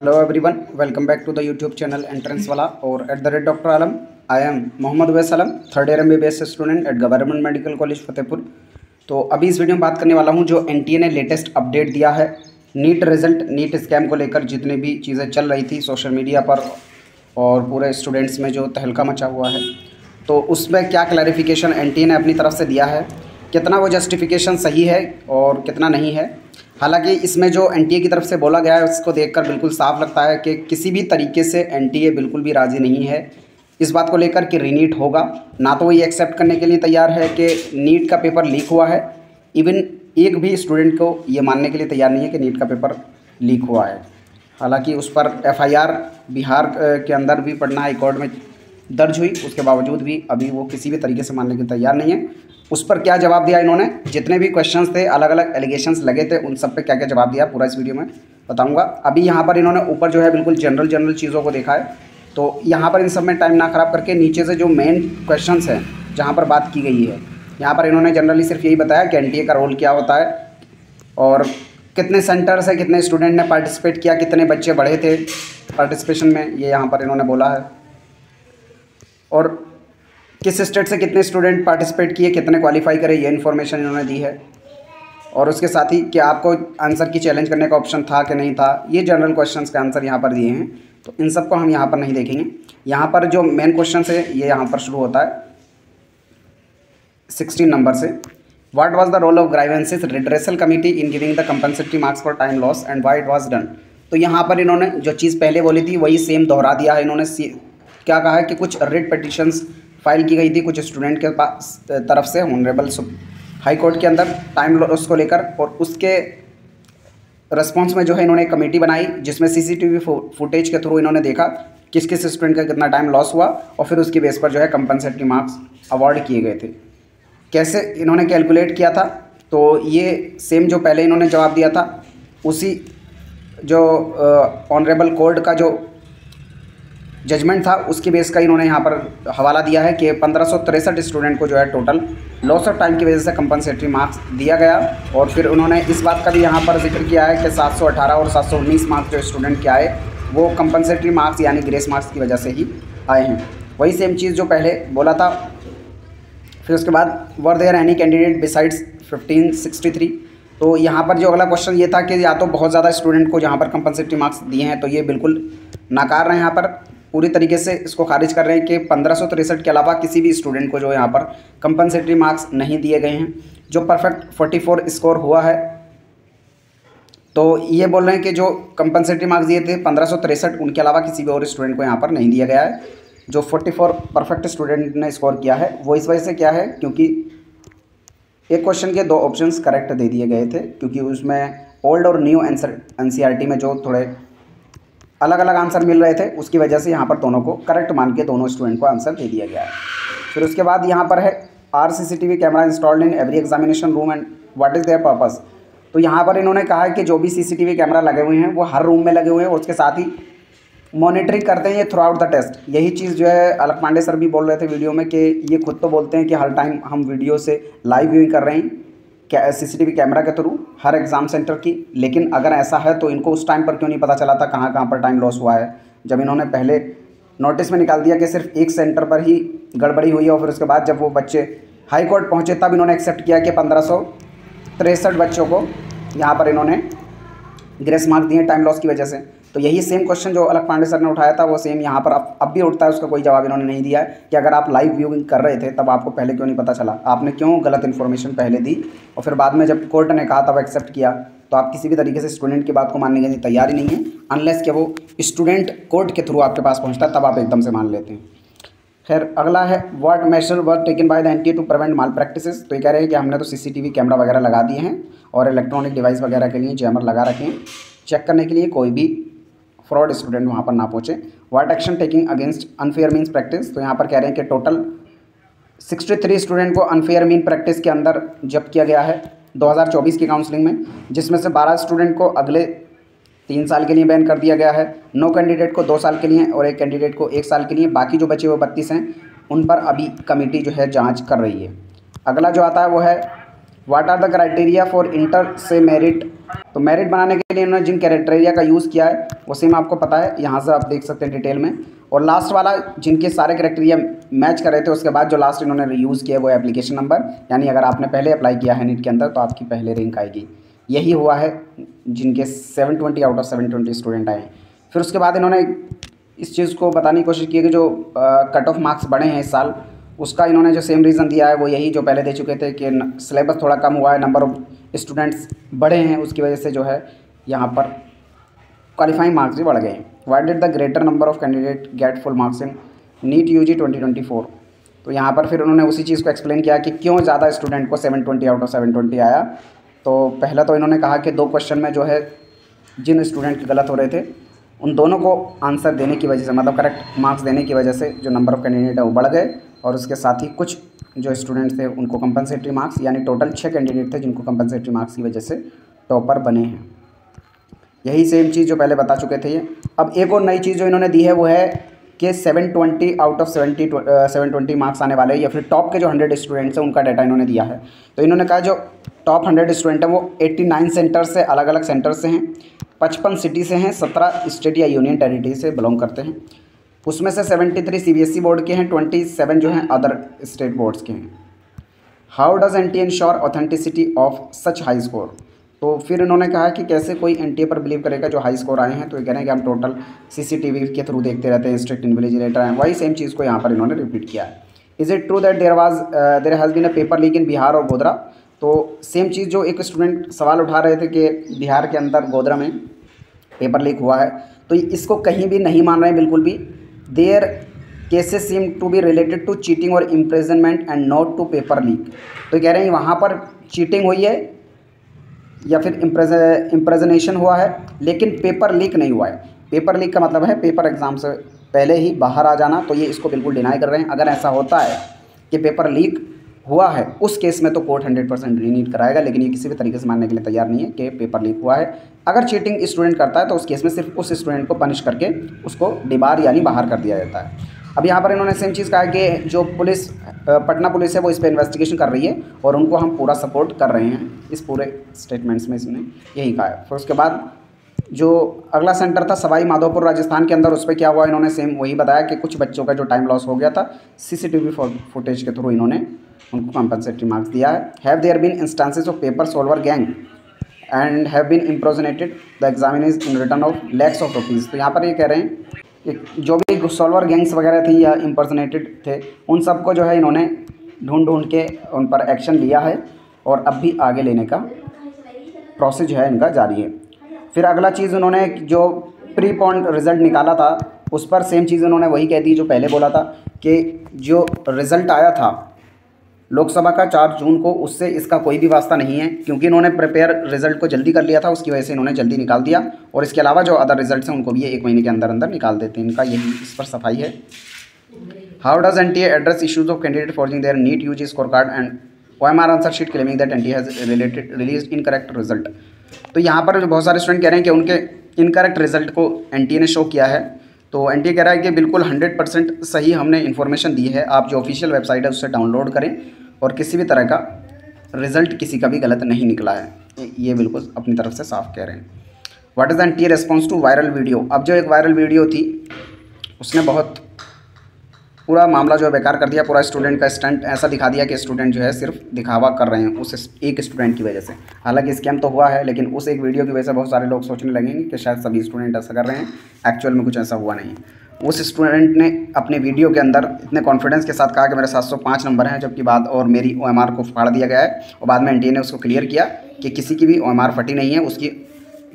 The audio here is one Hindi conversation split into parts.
Hello everyone, welcome back to the YouTube channel entrance वाला और @doctor Alam. I am Mohammad Uvais Alam, third year MBBS student at government medical college Fatehpur. तो अभी इस वीडियो में बात करने वाला हूं जो NTA ने लेटेस्ट अपडेट दिया है नीट रिजल्ट, नीट स्कैम को लेकर जितनी भी चीज़ें चल रही थी सोशल मीडिया पर और पूरे स्टूडेंट्स में जो तहलका मचा हुआ है, तो उसमें क्या क्लैरिफिकेशन NTA ने अपनी तरफ से दिया है, कितना वो जस्टिफिकेशन सही है और कितना नहीं है। हालांकि इसमें जो NTA की तरफ से बोला गया है उसको देखकर बिल्कुल साफ लगता है कि किसी भी तरीके से NTA बिल्कुल भी राज़ी नहीं है इस बात को लेकर कि रीनीट होगा। ना तो वो ये एक्सेप्ट करने के लिए तैयार है कि नीट का पेपर लीक हुआ है, इवन एक भी स्टूडेंट को ये मानने के लिए तैयार नहीं है कि नीट का पेपर लीक हुआ है। हालांकि उस पर FIR बिहार के अंदर भी पटना हाई कोर्ट में दर्ज हुई, उसके बावजूद भी अभी वो किसी भी तरीके से मानने के तैयार नहीं है। उस पर क्या जवाब दिया इन्होंने, जितने भी क्वेश्चंस थे, अलग अलग एलिगेशंस लगे थे, उन सब पे क्या क्या जवाब दिया पूरा इस वीडियो में बताऊंगा। अभी यहाँ पर इन्होंने ऊपर जो है बिल्कुल जनरल चीज़ों को देखा है, तो यहाँ पर इन सब में टाइम ना ख़राब करके नीचे से जो मेन क्वेश्चंस हैं जहाँ पर बात की गई है, यहाँ पर इन्होंने जनरली सिर्फ यही बताया कि NTA का रोल क्या होता है और कितने सेंटर से कितने स्टूडेंट ने पार्टिसिपेट किया, कितने बच्चे बढ़े थे पार्टिसिपेशन में, ये यहाँ पर इन्होंने बोला है। और किस स्टेट से कितने स्टूडेंट पार्टिसिपेट किए, कितने क्वालिफाई करे, ये इन्फॉर्मेशन इन्होंने दी है। और उसके साथ ही कि आपको आंसर की चैलेंज करने का ऑप्शन था कि नहीं था, ये जनरल क्वेश्चंस के आंसर यहाँ पर दिए हैं। तो इन सब को हम यहाँ पर नहीं देखेंगे। यहाँ पर जो मेन क्वेश्चन है ये यहाँ पर शुरू होता है 16 नंबर से। What was the role of grievances redressal committee in giving the compensatory marks for time loss and why it was done. तो यहाँ पर इन्होंने जो चीज़ पहले बोली थी वही सेम दोहरा दिया है। इन्होंने क्या कहा है कि कुछ रिट पिटिशंस फाइल की गई थी कुछ स्टूडेंट के पास तरफ से ऑनरेबल हाई कोर्ट के अंदर टाइम लॉस को लेकर, और उसके रिस्पॉन्स में जो है इन्होंने एक कमेटी बनाई जिसमें CCTV फुटेज के थ्रू इन्होंने देखा किस किस स्टूडेंट का कितना टाइम लॉस हुआ और फिर उसकी बेस पर जो है कंपनसेटरी मार्क्स अवार्ड किए गए थे। कैसे इन्होंने कैलकुलेट किया था, तो ये सेम जो पहले इन्होंने जवाब दिया था उसी जो ऑनरेबल कोर्ट का जो जजमेंट था उसकी बेस का इन्होंने यहाँ पर हवाला दिया है कि 1563 स्टूडेंट को जो है टोटल लॉस ऑफ टाइम की वजह से कंपनसेटरी मार्क्स दिया गया। और फिर उन्होंने इस बात का भी यहाँ पर जिक्र किया है कि 718 और 719 मार्क्स जो स्टूडेंट के आए वो कंपनसेटरी मार्क्स यानी ग्रेस मार्क्स की वजह से ही आए हैं। वही सेम चीज़ जो पहले बोला था। फिर उसके बाद were there any candidate besides 1563। तो यहाँ पर जो अगला क्वेश्चन ये था कि या तो बहुत ज़्यादा स्टूडेंट को जहाँ पर कंपनसेटरी मार्क्स दिए हैं, तो ये बिल्कुल नाकार रहे हैं, यहाँ पर पूरी तरीके से इसको खारिज कर रहे हैं कि 1563 के अलावा किसी भी स्टूडेंट को जो यहाँ पर कंपनसेटरी मार्क्स नहीं दिए गए हैं। जो परफेक्ट 44 स्कोर हुआ है, तो ये बोल रहे हैं कि जो कंपनसेटरी मार्क्स दिए थे 1563, उनके अलावा किसी भी और स्टूडेंट को यहाँ पर नहीं दिया गया है। जो 44 परफेक्ट स्टूडेंट ने स्कोर किया है वो इस वजह से क्या है, क्योंकि एक क्वेश्चन के 2 ऑप्शंस करेक्ट दे दिए गए थे, क्योंकि उसमें ओल्ड और न्यू NCERT में जो थोड़े अलग अलग आंसर मिल रहे थे उसकी वजह से यहाँ पर दोनों को करेक्ट मान के दोनों स्टूडेंट को आंसर दे दिया गया है। फिर उसके बाद यहाँ पर है are CCTV camera installed in every examination room and what is their purpose. तो यहाँ पर इन्होंने कहा है कि जो भी CCTV कैमरा लगे हुए हैं वो हर रूम में लगे हुए हैं और उसके साथ ही मॉनिटरिंग करते हैं ये थ्रू आउट द टेस्ट। यही चीज़ जो है अलक पांडे सर भी बोल रहे थे वीडियो में कि ये खुद तो बोलते हैं कि हर टाइम हम वीडियो से लाइव व्यूइंग कर रहे हैं CCTV कैमरा के थ्रू हर एग्ज़ाम सेंटर की, लेकिन अगर ऐसा है तो इनको उस टाइम पर क्यों नहीं पता चला था कहाँ कहाँ पर टाइम लॉस हुआ है, जब इन्होंने पहले नोटिस में निकाल दिया कि सिर्फ एक सेंटर पर ही गड़बड़ी हुई है। और फिर उसके बाद जब वो बच्चे हाई कोर्ट पहुँचे तब इन्होंने एक्सेप्ट किया कि 1563 बच्चों को यहाँ पर इन्होंने ग्रेस मार्क्स दिए टाइम लॉस की वजह से। तो यही सेम क्वेश्चन जो अलक पांडे सर ने उठाया था वो सेम यहाँ पर अब भी उठता है, उसका कोई जवाब इन्होंने नहीं दिया है कि अगर आप लाइव व्यूइंग कर रहे थे तब आपको पहले क्यों नहीं पता चला, आपने क्यों गलत इन्फॉर्मेशन पहले दी और फिर बाद में जब कोर्ट ने कहा तब एक्सेप्ट किया। तो आप किसी भी तरीके से स्टूडेंट की बात को मानने के लिए तैयार ही नहीं है, अनलेस कि वो स्टूडेंट कोर्ट के थ्रू आपके पास पहुँचता है तब आप एकदम से मान लेते हैं। खैर अगला है what major work taken by the NTA to prevent malpractices. तो ये कह रहे हैं कि हमने तो CCTV कैमरा वगैरह लगा दिए हैं और इलेक्ट्रॉनिक डिवाइस वगैरह के लिए जैमर लगा रखे हैं, चेक करने के लिए कोई भी फ्रॉड स्टूडेंट वहाँ पर ना पहुँचे। What action taking against unfair means practice. तो यहाँ पर कह रहे हैं कि टोटल 63 स्टूडेंट को अनफेयर मीन प्रैक्टिस के अंदर जब्त किया गया है 2024 की काउंसलिंग में, जिसमें से 12 स्टूडेंट को अगले 3 साल के लिए बैन कर दिया गया है, 9 कैंडिडेट को 2 साल के लिए और 1 कैंडिडेट को 1 साल के लिए। बाकी जो बचे हुए 32 हैं उन पर अभी कमेटी जो है जांच कर रही है। अगला जो आता है वो है what are the criteria for inter se merit. तो मेरिट बनाने के लिए उन्होंने जिन क्राइटेरिया का यूज़ किया है वो सेम आपको पता है, यहाँ से आप देख सकते हैं डिटेल में। और लास्ट वाला जिनके सारे क्राइटेरिया मैच कर रहे थे, उसके बाद जो लास्ट इन्होंने यूज़ किया वो एप्लीकेशन नंबर, यानी अगर आपने पहले अप्लाई किया है नीट के अंदर तो आपकी पहले रैंक आएगी। यही हुआ है जिनके 720 आउट ऑफ 720 स्टूडेंट आए हैं। फिर उसके बाद इन्होंने इस चीज़ को बताने की कोशिश की है कि जो कट ऑफ मार्क्स बढ़े हैं इस साल, उसका इन्होंने जो सेम रीज़न दिया है वो यही जो पहले दे चुके थे कि सिलेबस थोड़ा कम हुआ है, नंबर ऑफ स्टूडेंट्स बढ़े हैं, उसकी वजह से जो है यहाँ पर क्वालिफाइंग मार्क्स भी बढ़ गए। Why did the greater number of candidate get full marks in NEET UG 2024। तो यहाँ पर फिर उन्होंने उसी चीज़ को एक्सप्लेन किया कि क्यों ज़्यादा स्टूडेंट को 720 आउट ऑफ 720 आया। तो पहला तो इन्होंने कहा कि 2 क्वेश्चन में जो है जिन स्टूडेंट के गलत हो रहे थे उन दोनों को आंसर देने की वजह से, मतलब करेक्ट मार्क्स देने की वजह से जो नंबर ऑफ कैंडिडेट है वो बढ़ गए, और उसके साथ ही कुछ जो स्टूडेंट थे उनको कंपनसेटरी मार्क्स, यानी टोटल 6 कैंडिडेट थे जिनको कंपनसेटरी मार्क्स की वजह से टॉपर बने हैं। यही सेम चीज़ जो पहले बता चुके थे ये। अब एक और नई चीज़ जो इन्होंने दी है वो है कि 720 आउट ऑफ 720 मार्क्स आने वाले हैं, या फिर टॉप के जो 100 स्टूडेंट्स हैं उनका डाटा इन्होंने दिया है। तो इन्होंने कहा जो टॉप 100 स्टूडेंट हैं वो 89 सेंटर से, अलग अलग सेंटर से हैं, 55 सिटी से हैं, 17 स्टेट या यूनियन टेरिटरी से बिलोंग करते हैं। उसमें से 73 CBSE बोर्ड के हैं, 27 जो हैं अदर स्टेट बोर्ड्स के हैं। How does NTA ensure authenticity of such high score. तो फिर इन्होंने कहा कि कैसे कोई NTA पर बिलीव करेगा जो हाई स्कोर आए हैं। तो ये कह रहे हैं कि हम टोटल CCTV के थ्रू देखते रहते हैं, स्ट्रिक्ट इन्विजिलेटर हैं, वही सेम चीज़ को यहाँ पर इन्होंने रिपीट किया है। Is it true that there has been a paper leak in Bihar और गोधरा। तो सेम चीज़ जो एक स्टूडेंट सवाल उठा रहे थे कि बिहार के अंदर गोधरा में पेपर लीक हुआ है, तो इसको कहीं भी नहीं मान रहे हैं बिल्कुल भी। There cases seem to be related to cheating और imprisonment and not to paper leak. तो कह रहे हैं वहाँ पर चीटिंग हुई है या फिर इम्प्रेजनेशन हुआ है, लेकिन पेपर लीक नहीं हुआ है। पेपर लीक का मतलब है पेपर एग्ज़ाम से पहले ही बाहर आ जाना, तो ये इसको बिल्कुल डिनाई कर रहे हैं। अगर ऐसा होता है कि पेपर लीक हुआ है उस केस में तो कोर्ट 100% रीनीट कराएगा, लेकिन ये किसी भी तरीके से मानने के लिए तैयार नहीं है कि पेपर लीक हुआ है। अगर चीटिंग स्टूडेंट करता है तो उस केस में सिर्फ उस स्टूडेंट को पनिश करके उसको डिबार यानी बाहर कर दिया जाता है। अब यहाँ पर इन्होंने सेम चीज़ कहा कि जो पुलिस, पटना पुलिस है वो इस पर इन्वेस्टिगेशन कर रही है और उनको हम पूरा सपोर्ट कर रहे हैं। इस पूरे स्टेटमेंट्स में इसने यही कहा है। फिर उसके बाद जो अगला सेंटर था सवाई माधोपुर राजस्थान के अंदर, उस पर क्या हुआ इन्होंने सेम वही बताया कि कुछ बच्चों का जो टाइम लॉस हो गया था, CCTV फुटेज के थ्रू इन्होंने उनको कंपनसेटरी मार्क्स दिया है। Have there been instances of paper solver gang and have been imprisoned the examiners in return of lakhs of rupees. तो यहाँ पर ये कह रहे हैं कि जो भी सोल्वर गैंग्स वगैरह थी या इम्पर्सनेटेड थे उन सबको जो है इन्होंने ढूंढ के उन पर एक्शन लिया है, और अब भी आगे लेने का प्रोसेस जो है इनका जारी है। फिर अगला चीज़ उन्होंने जो प्री पॉन्ड रिज़ल्ट निकाला था उस पर सेम चीज़ उन्होंने वही कह दी जो पहले बोला था कि जो रिज़ल्ट आया था लोकसभा का 4 जून को, उससे इसका कोई भी वास्ता नहीं है, क्योंकि इन्होंने प्रिपेयर रिजल्ट को जल्दी कर लिया था, उसकी वजह से इन्होंने जल्दी निकाल दिया। और इसके अलावा जो अदर रिजल्ट्स हैं उनको भी ये 1 महीने के अंदर अंदर निकाल देते हैं, इनका यही इस पर सफाई है। How does NTA address issues of candidate forging their NEET UG score card and OMR answer sheet claiming that NTA has release incorrect result. तो यहाँ पर जो बहुत सारे स्टूडेंट कह रहे हैं कि उनके इनकरेक्ट रिजल्ट को NTA ने शो किया है। तो NTA कह रहा है कि बिल्कुल 100% सही हमने इन्फॉर्मेशन दी है, आप जो ऑफिशियल वेबसाइट है उससे डाउनलोड करें, और किसी भी तरह का रिज़ल्ट किसी का भी गलत नहीं निकला है, ये बिल्कुल अपनी तरफ से साफ कह रहे हैं। What is the NTA response to viral video. अब जो एक वायरल वीडियो थी उसने बहुत पूरा मामला जो है बेकार कर दिया, पूरा स्टूडेंट का स्टंट ऐसा दिखा दिया कि स्टूडेंट जो है सिर्फ दिखावा कर रहे हैं उस एक स्टूडेंट की वजह से। हालांकि स्कैम तो हुआ है, लेकिन उस एक वीडियो की वजह से बहुत सारे लोग सोचने लगेंगे कि शायद सभी स्टूडेंट ऐसा कर रहे हैं, एक्चुअल में कुछ ऐसा हुआ नहीं है। उस स्टूडेंट ने अपने वीडियो के अंदर इतने कॉन्फिडेंस के साथ कहा कि मेरे 705 नंबर हैं, जबकि बाद और मेरी OMR को फाड़ दिया गया है, और बाद में NTA ने उसको क्लियर किया कि किसी की भी OMR फटी नहीं है, उसकी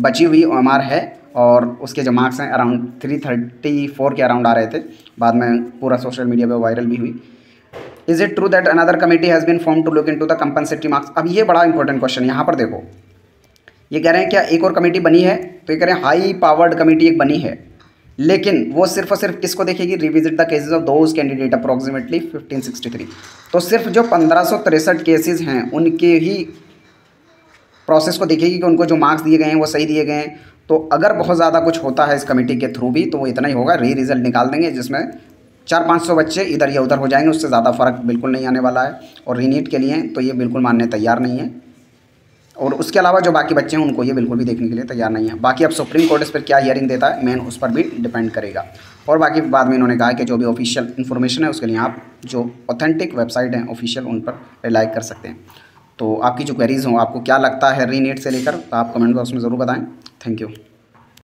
बची हुई OMR है, और उसके जो मार्क्स हैं अराउंड 334 के अराउंड आ रहे थे। बाद में पूरा सोशल मीडिया पे वायरल भी हुई। Is it true that another committee has been form to look into the compensatory marks. अब ये बड़ा इंपॉर्टेंट क्वेश्चन, यहाँ पर देखो ये कह रहे हैं क्या एक और कमेटी बनी है, तो ये कह रहे हैं हाई पावर्ड कमेटी एक बनी है, लेकिन वो सिर्फ और सिर्फ किसको देखेगी, revisit the cases of those candidate approximately 1563। तो सिर्फ जो 1563 केसेस हैं उनके ही प्रोसेस को देखेगी कि उनको जो मार्क्स दिए गए हैं वो सही दिए गए हैं। तो अगर बहुत ज़्यादा कुछ होता है इस कमेटी के थ्रू भी तो वो इतना ही होगा, रिजल्ट निकाल देंगे जिसमें 400-500 बच्चे इधर या उधर हो जाएंगे, उससे ज़्यादा फ़र्क बिल्कुल नहीं आने वाला है। और रीनीट के लिए तो ये बिल्कुल मानने तैयार नहीं है, और उसके अलावा जो बाकी बच्चे हैं उनको ये बिल्कुल भी देखने के लिए तैयार नहीं है। बाकी अब सुप्रीम कोर्ट इस पर क्या हियरिंग देता है मेन उस पर भी डिपेंड करेगा। और बाकी बाद में इन्होंने कहा कि जो भी ऑफिशियल इन्फॉर्मेशन है उसके लिए आप जो ऑथेंटिक वेबसाइट हैं ऑफिशियल उन पर रिलाई कर सकते हैं। तो आपकी जो क्वेरीज़ हों, आपको क्या लगता है रीनीट से लेकर, तो आप कमेंट बॉक्स में ज़रूर बताएँ। Thank you.